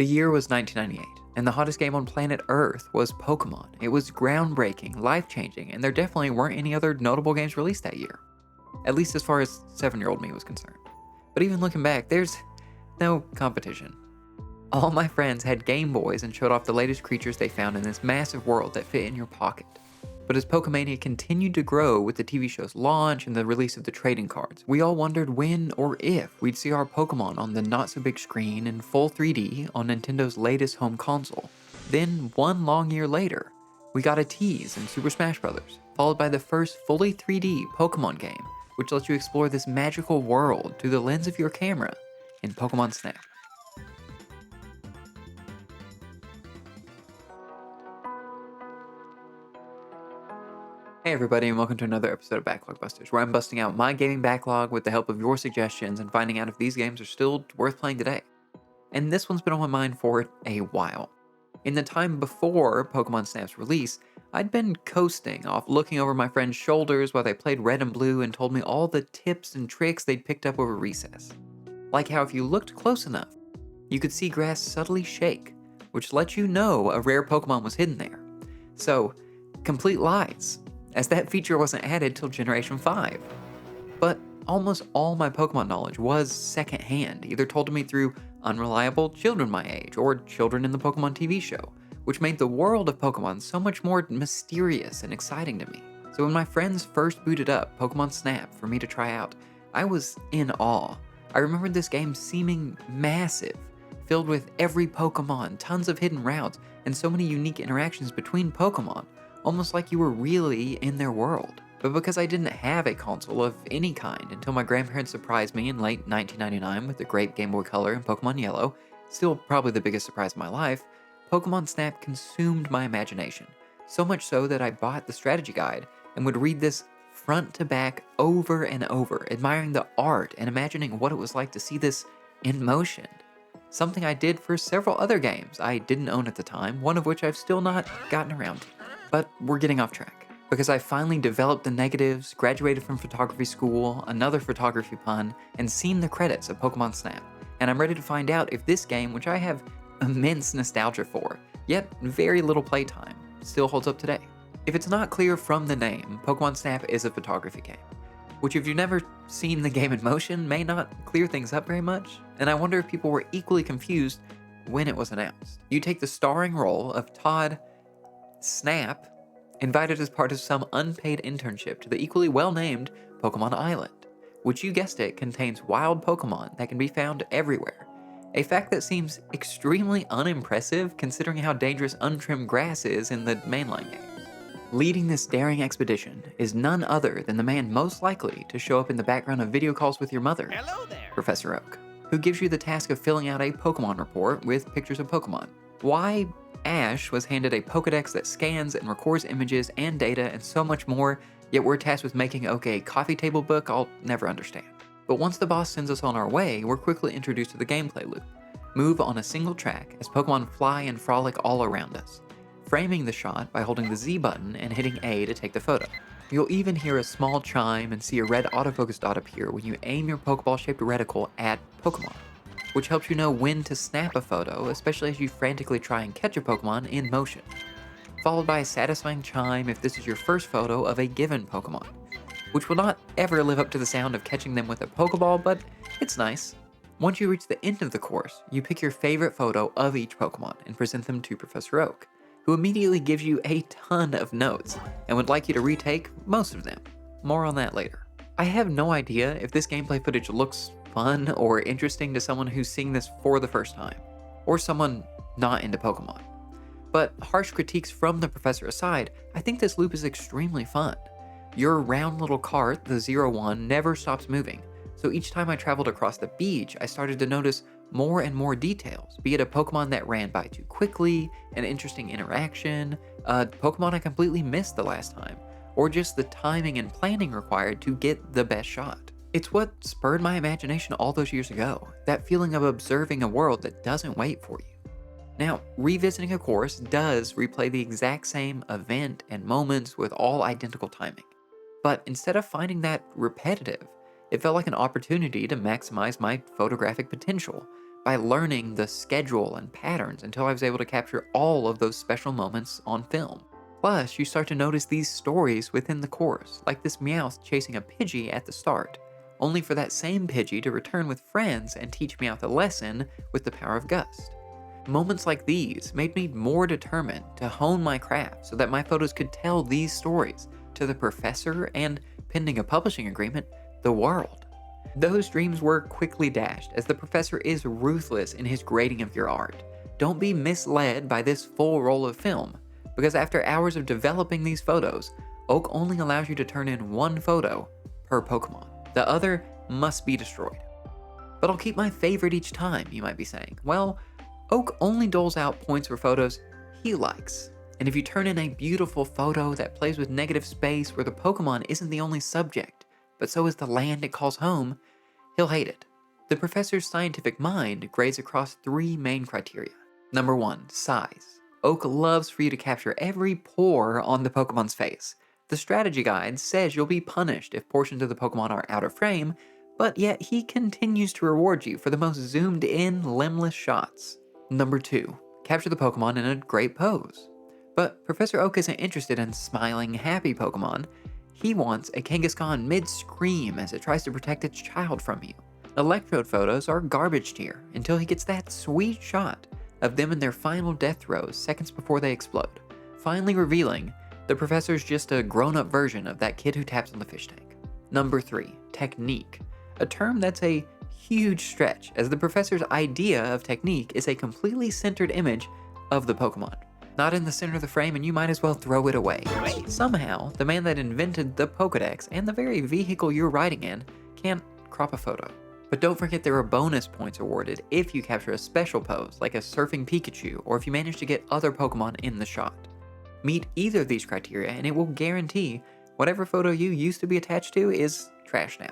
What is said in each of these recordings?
The year was 1998, and the hottest game on planet Earth was Pokémon. It was groundbreaking, life-changing, and there definitely weren't any other notable games released that year. At least as far as 7-year-old me was concerned. But even looking back, there's no competition. All my friends had Game Boys and showed off the latest creatures they found in this massive world that fit in your pocket. But as Pokemania continued to grow with the TV show's launch and the release of the trading cards, we all wondered when or if we'd see our Pokemon on the not-so-big screen in full 3D on Nintendo's latest home console. Then, one long year later, we got a tease in Super Smash Bros., followed by the first fully 3D Pokemon game, which lets you explore this magical world through the lens of your camera in Pokemon Snap. Hey everybody, and welcome to another episode of BacklogBusters, where I'm busting out my gaming backlog with the help of your suggestions and finding out if these games are still worth playing today. And this one's been on my mind for a while. In the time before Pokemon Snap's release, I'd been coasting off looking over my friends' shoulders while they played Red and Blue and told me all the tips and tricks they'd picked up over recess. Like how if you looked close enough, you could see grass subtly shake, which let you know a rare Pokemon was hidden there. So, complete lies, as that feature wasn't added till Generation 5. But almost all my Pokemon knowledge was secondhand, either told to me through unreliable children my age or children in the Pokemon TV show, which made the world of Pokemon so much more mysterious and exciting to me. So when my friends first booted up Pokemon Snap for me to try out, I was in awe. I remembered this game seeming massive, filled with every Pokemon, tons of hidden routes, and so many unique interactions between Pokemon, almost like you were really in their world. But because I didn't have a console of any kind until my grandparents surprised me in late 1999 with the great Game Boy Color and Pokemon Yellow, still probably the biggest surprise of my life, Pokemon Snap consumed my imagination, so much so that I bought the strategy guide and would read this front to back over and over, admiring the art and imagining what it was like to see this in motion. Something I did for several other games I didn't own at the time, one of which I've still not gotten around to. But we're getting off track, because I finally developed the negatives, graduated from photography school, another photography pun, and seen the credits of Pokemon Snap, and I'm ready to find out if this game, which I have immense nostalgia for, yet very little playtime, still holds up today. If it's not clear from the name, Pokemon Snap is a photography game, which if you've never seen the game in motion may not clear things up very much, and I wonder if people were equally confused when it was announced. You take the starring role of Todd Snap, invited as part of some unpaid internship to the equally well-named Pokemon Island, which, you guessed it, contains wild Pokemon that can be found everywhere. A fact that seems extremely unimpressive considering how dangerous untrimmed grass is in the mainline games. Leading this daring expedition is none other than the man most likely to show up in the background of video calls with your mother, Hello there. Professor Oak, who gives you the task of filling out a Pokemon report with pictures of Pokemon. Why Ash was handed a Pokedex that scans and records images and data and so much more, yet we're tasked with making Oak a coffee table book, I'll never understand. But once the boss sends us on our way, we're quickly introduced to the gameplay loop. Move on a single track as Pokemon fly and frolic all around us, framing the shot by holding the Z button and hitting A to take the photo. You'll even hear a small chime and see a red autofocus dot appear when you aim your Pokeball-shaped reticle at Pokemon, which helps you know when to snap a photo, especially as you frantically try and catch a Pokemon in motion. Followed by a satisfying chime if this is your first photo of a given Pokemon, which will not ever live up to the sound of catching them with a Pokeball, but it's nice. Once you reach the end of the course, you pick your favorite photo of each Pokemon and present them to Professor Oak, who immediately gives you a ton of notes and would like you to retake most of them. More on that later. I have no idea if this gameplay footage looks fun or interesting to someone who's seeing this for the first time, or someone not into Pokemon. But harsh critiques from the professor aside, I think this loop is extremely fun. Your round little cart, the 01, never stops moving, so each time I traveled across the beach, I started to notice more and more details, be it a Pokemon that ran by too quickly, an interesting interaction, a Pokemon I completely missed the last time, or just the timing and planning required to get the best shot. It's what spurred my imagination all those years ago, that feeling of observing a world that doesn't wait for you. Now, revisiting a course does replay the exact same event and moments with all identical timing. But instead of finding that repetitive, it felt like an opportunity to maximize my photographic potential by learning the schedule and patterns until I was able to capture all of those special moments on film. Plus, you start to notice these stories within the course, like this Meowth chasing a Pidgey at the start, only for that same Pidgey to return with friends and teach Meowth a lesson with the power of Gust. Moments like these made me more determined to hone my craft so that my photos could tell these stories to the professor and, pending a publishing agreement, the world. Those dreams were quickly dashed as the professor is ruthless in his grading of your art. Don't be misled by this full roll of film, because after hours of developing these photos, Oak only allows you to turn in one photo per Pokemon. The other must be destroyed. But I'll keep my favorite each time, you might be saying. Well, Oak only doles out points for photos he likes. And if you turn in a beautiful photo that plays with negative space where the Pokemon isn't the only subject, but so is the land it calls home, he'll hate it. The professor's scientific mind grades across 3 main criteria. Number 1, size. Oak loves for you to capture every pore on the Pokemon's face. The strategy guide says you'll be punished if portions of the Pokemon are out of frame, but yet he continues to reward you for the most zoomed in, limbless shots. Number 2, capture the Pokemon in a great pose. But Professor Oak isn't interested in smiling, happy Pokemon. He wants a Kangaskhan mid-scream as it tries to protect its child from you. Electrode photos are garbage tier until he gets that sweet shot of them in their final death throes seconds before they explode, finally revealing the professor's just a grown-up version of that kid who taps on the fish tank. Number 3, technique. A term that's a huge stretch, as the professor's idea of technique is a completely centered image of the Pokemon. Not in the center of the frame, and you might as well throw it away. Somehow, the man that invented the Pokedex and the very vehicle you're riding in can't crop a photo. But don't forget there are bonus points awarded if you capture a special pose, like a surfing Pikachu, or if you manage to get other Pokemon in the shot. Meet either of these criteria and it will guarantee whatever photo you used to be attached to is trash now.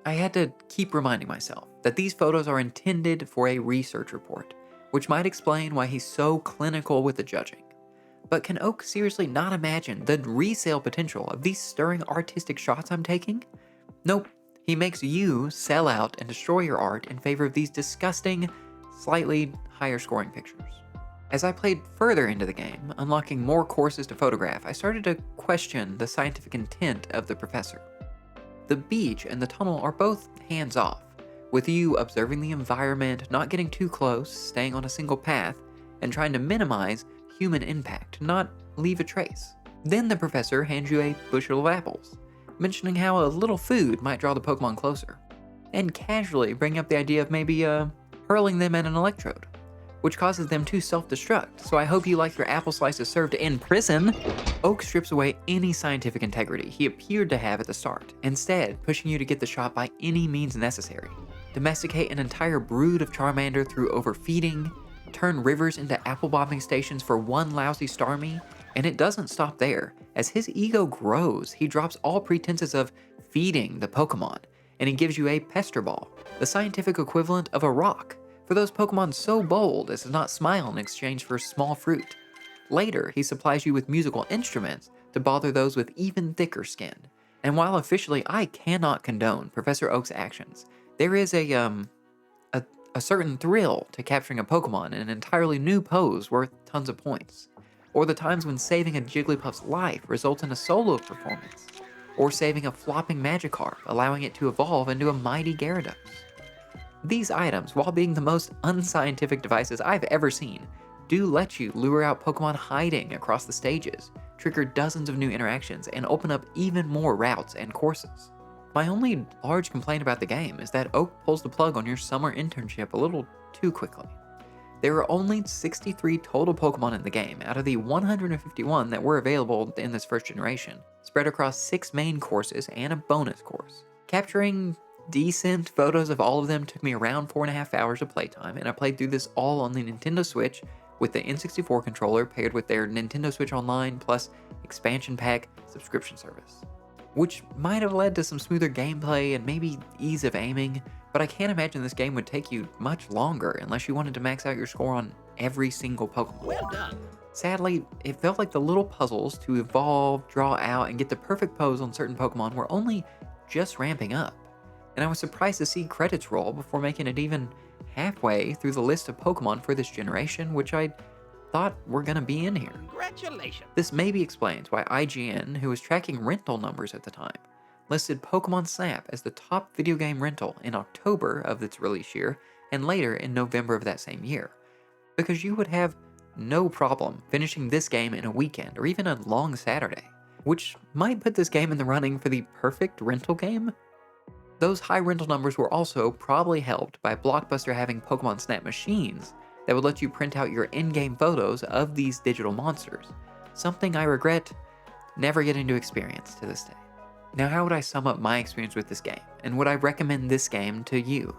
I had to keep reminding myself that these photos are intended for a research report, which might explain why he's so clinical with the judging. But can Oak seriously not imagine the resale potential of these stirring artistic shots I'm taking? Nope. He makes you sell out and destroy your art in favor of these disgusting, slightly higher scoring pictures. As I played further into the game, unlocking more courses to photograph, I started to question the scientific intent of the professor. The beach and the tunnel are both hands-off, with you observing the environment, not getting too close, staying on a single path, and trying to minimize human impact, not leave a trace. Then the professor hands you a bushel of apples, mentioning how a little food might draw the Pokemon closer, and casually bring up the idea of maybe hurling them at an electrode, which causes them to self-destruct, so I hope you like your apple slices served in prison. Oak strips away any scientific integrity he appeared to have at the start, instead pushing you to get the shot by any means necessary. Domesticate an entire brood of Charmander through overfeeding, turn rivers into apple bombing stations for one lousy Starmie, and it doesn't stop there. As his ego grows, he drops all pretenses of feeding the Pokemon, and he gives you a Pester Ball, the scientific equivalent of a rock, for those Pokemon so bold as to not smile in exchange for small fruit. Later, he supplies you with musical instruments to bother those with even thicker skin. And while officially I cannot condone Professor Oak's actions, there is a certain thrill to capturing a Pokemon in an entirely new pose worth tons of points. Or the times when saving a Jigglypuff's life results in a solo performance. Or saving a flopping Magikarp, allowing it to evolve into a mighty Gyarados. These items, while being the most unscientific devices I've ever seen, do let you lure out Pokemon hiding across the stages, trigger dozens of new interactions, and open up even more routes and courses. My only large complaint about the game is that Oak pulls the plug on your summer internship a little too quickly. There are only 63 total Pokemon in the game out of the 151 that were available in this first generation, spread across 6 main courses and a bonus course. Capturing decent photos of all of them took me around 4.5 hours of playtime, and I played through this all on the Nintendo Switch with the N64 controller paired with their Nintendo Switch Online plus expansion pack subscription service, which might have led to some smoother gameplay and maybe ease of aiming, but I can't imagine this game would take you much longer unless you wanted to max out your score on every single Pokemon. Well done. Sadly, it felt like the little puzzles to evolve, draw out, and get the perfect pose on certain Pokemon were only just ramping up, and I was surprised to see credits roll before making it even halfway through the list of Pokemon for this generation, which I thought were gonna be in here. Congratulations. This maybe explains why IGN, who was tracking rental numbers at the time, listed Pokemon Snap as the top video game rental in October of its release year and later in November of that same year. Because you would have no problem finishing this game in a weekend or even a long Saturday, which might put this game in the running for the perfect rental game. Those high rental numbers were also probably helped by Blockbuster having Pokemon Snap machines that would let you print out your in-game photos of these digital monsters, something I regret never getting to experience to this day. Now, how would I sum up my experience with this game, and would I recommend this game to you?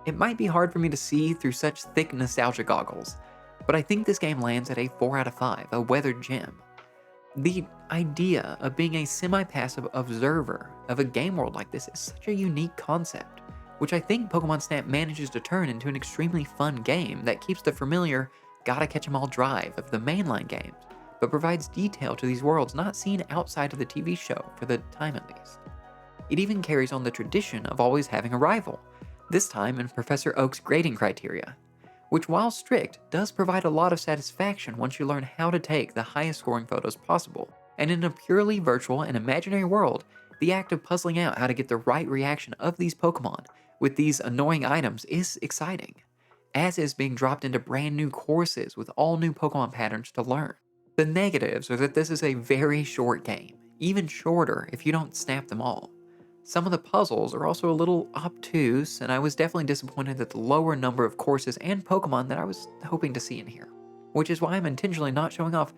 It might be hard for me to see through such thick nostalgia goggles, but I think this game lands at a 4 out of 5, a weathered gem. The idea of being a semi-passive observer of a game world like this is such a unique concept, which I think Pokemon Snap manages to turn into an extremely fun game that keeps the familiar gotta catch 'em all drive of the mainline games, but provides detail to these worlds not seen outside of the TV show, for the time at least. It even carries on the tradition of always having a rival, this time in Professor Oak's grading criteria, which while strict, does provide a lot of satisfaction once you learn how to take the highest scoring photos possible. And in a purely virtual and imaginary world, the act of puzzling out how to get the right reaction of these Pokemon with these annoying items is exciting, as is being dropped into brand new courses with all new Pokemon patterns to learn. The negatives are that this is a very short game, even shorter if you don't snap them all. Some of the puzzles are also a little obtuse, and I was definitely disappointed at the lower number of courses and Pokemon that I was hoping to see in here, which is why I'm intentionally not showing off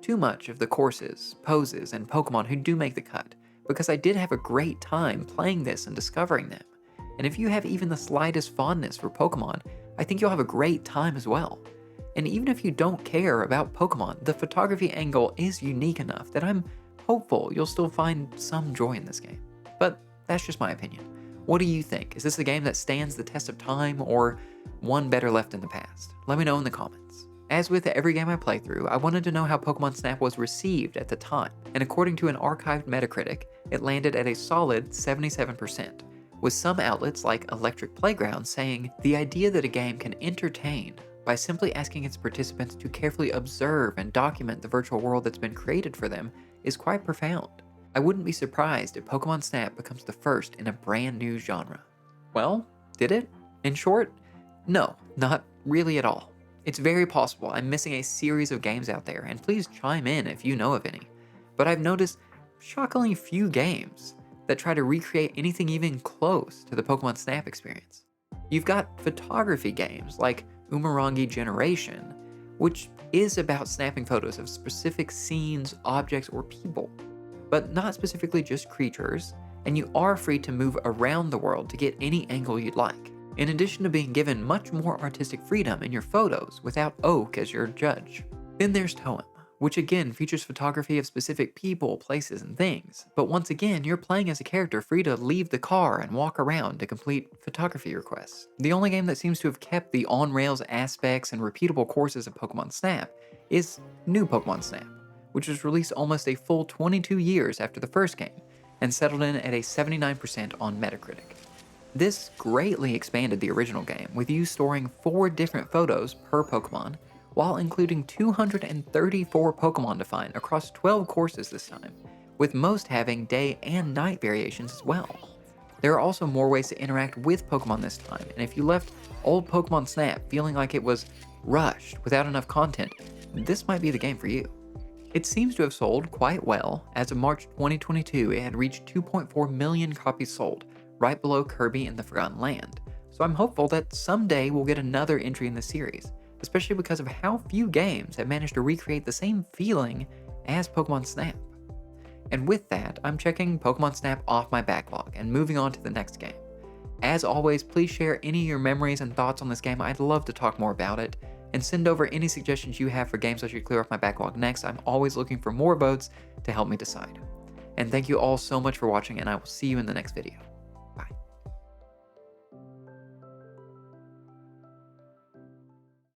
too much of the courses, poses, and Pokemon who do make the cut, because I did have a great time playing this and discovering them. And if you have even the slightest fondness for Pokemon, I think you'll have a great time as well. And even if you don't care about Pokemon, the photography angle is unique enough that I'm hopeful you'll still find some joy in this game. But that's just my opinion. What do you think? Is this a game that stands the test of time, or one better left in the past? Let me know in the comments. As with every game I play through, I wanted to know how Pokemon Snap was received at the time, and according to an archived MetaCritic, it landed at a solid 77%, with some outlets like Electric Playground saying the idea that a game can entertain by simply asking its participants to carefully observe and document the virtual world that's been created for them is quite profound. I wouldn't be surprised if Pokemon Snap becomes the first in a brand new genre. Well, did it? In short, no, not really at all. It's very possible I'm missing a series of games out there, and please chime in if you know of any. But I've noticed shockingly few games that try to recreate anything even close to the Pokemon Snap experience. You've got photography games like Umurangi Generation, which is about snapping photos of specific scenes, objects, or people, but not specifically just creatures, and you are free to move around the world to get any angle you'd like, in addition to being given much more artistic freedom in your photos without Oak as your judge. Then there's Toem, which again features photography of specific people, places, and things, but once again you're playing as a character free to leave the car and walk around to complete photography requests. The only game that seems to have kept the on-rails aspects and repeatable courses of Pokemon Snap is New Pokemon Snap, which was released almost a full 22 years after the first game, and settled in at a 79% on Metacritic. This greatly expanded the original game, with you storing 4 different photos per Pokemon, while including 234 Pokemon to find across 12 courses this time, with most having day and night variations as well. There are also more ways to interact with Pokemon this time, and if you left old Pokemon Snap feeling like it was rushed without enough content, this might be the game for you. It seems to have sold quite well. As of March 2022, it had reached 2.4 million copies sold, right below Kirby and the Forgotten Land. So I'm hopeful that someday we'll get another entry in the series, especially because of how few games have managed to recreate the same feeling as Pokemon Snap. And with that, I'm checking Pokemon Snap off my backlog and moving on to the next game. As always, please share any of your memories and thoughts on this game. I'd love to talk more about it. And send over any suggestions you have for games I should clear off my backlog next. I'm always looking for more votes to help me decide. And thank you all so much for watching, and I will see you in the next video.